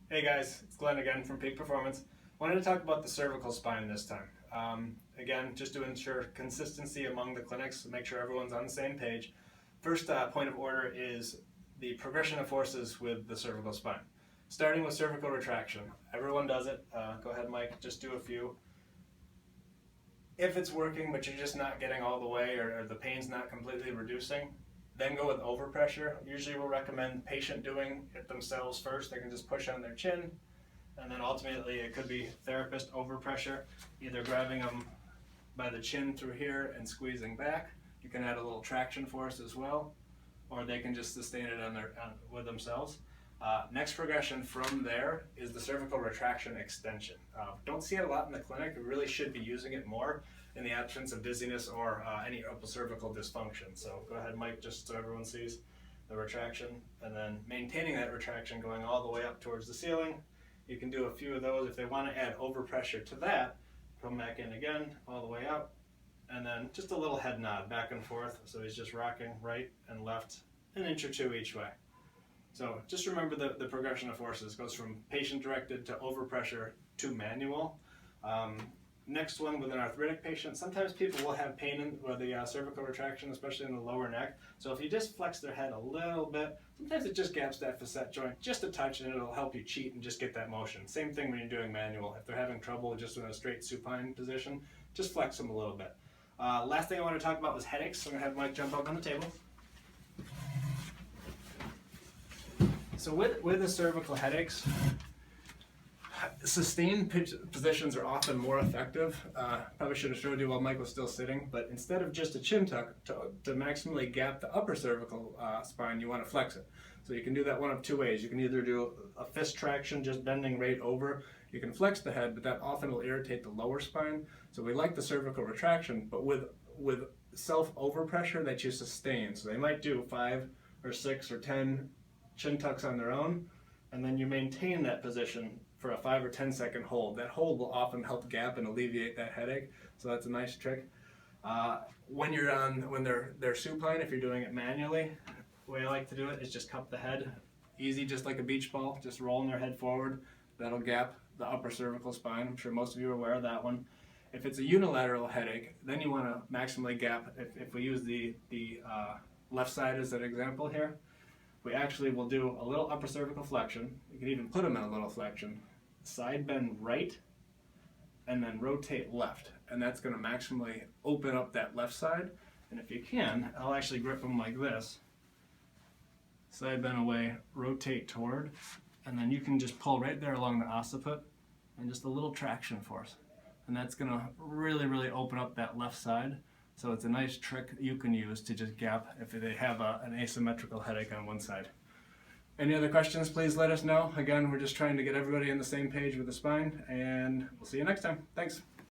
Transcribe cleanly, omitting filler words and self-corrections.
Hey guys, it's Glenn again from Peak Performance. Wanted to talk about the cervical spine this time. Again, just to ensure consistency among the clinics, make sure everyone's on the same page. First point of order is the progression of forces with the cervical spine. Starting with cervical retraction. Everyone does it. Go ahead, Mike, just do a few. If it's working, but you're just not getting all the way or the pain's not completely reducing, then go with overpressure. Usually we'll recommend patient doing it themselves first. They can just push on their chin, and then ultimately it could be therapist overpressure, either grabbing them by the chin through here and squeezing back. You can add a little traction force as well, or they can just sustain it with themselves. Next progression from there is the cervical retraction extension. Don't see it a lot in the clinic. We really should be using it more in the absence of dizziness or any upper cervical dysfunction. So go ahead, Mike, just so everyone sees the retraction, and then maintaining that retraction going all the way up towards the ceiling. You can do a few of those. If they want to add overpressure to that, come back in again, all the way up, and then just a little head nod back and forth. So he's just rocking right and left an inch or two each way. So just remember the progression of forces goes from patient-directed to overpressure to manual. Next one, with an arthritic patient, sometimes people will have pain with the cervical retraction, especially in the lower neck. So if you just flex their head a little bit, sometimes it just gaps that facet joint just a touch, and it'll help you cheat and just get that motion. Same thing when you're doing manual. If they're having trouble just in a straight supine position, just flex them a little bit. Last thing I want to talk about was headaches. So I'm going to have Mike jump up on the table. So with the cervical headaches, sustained positions are often more effective. Probably should have showed you while Mike was still sitting, but instead of just a chin tuck, to maximally gap the upper cervical spine, you want to flex it. So you can do that one of two ways. You can either do a fist traction, just bending right over. You can flex the head, but that often will irritate the lower spine. So we like the cervical retraction, but with self overpressure that you sustain. So they might do 5 or 6 or 10 chin tucks on their own, and then you maintain that position for a 5 or 10 second hold. That hold will often help gap and alleviate that headache, so that's a nice trick. When they're supine, if you're doing it manually, the way I like to do it is just cup the head, easy, just like a beach ball, just rolling their head forward. That'll gap the upper cervical spine. I'm sure most of you are aware of that one. If it's a unilateral headache, then you want to maximally gap. If we use the left side as an example here, we actually will do a little upper cervical flexion. You can even put them in a little flexion. Side bend right, and then rotate left. And that's going to maximally open up that left side. And if you can, I'll actually grip them like this. Side bend away, rotate toward, and then you can just pull right there along the occiput and just a little traction force. And that's going to really, really open up that left side. So it's a nice trick you can use to just gap if they have an asymmetrical headache on one side. Any other questions, please let us know. Again, we're just trying to get everybody on the same page with the spine, and we'll see you next time. Thanks.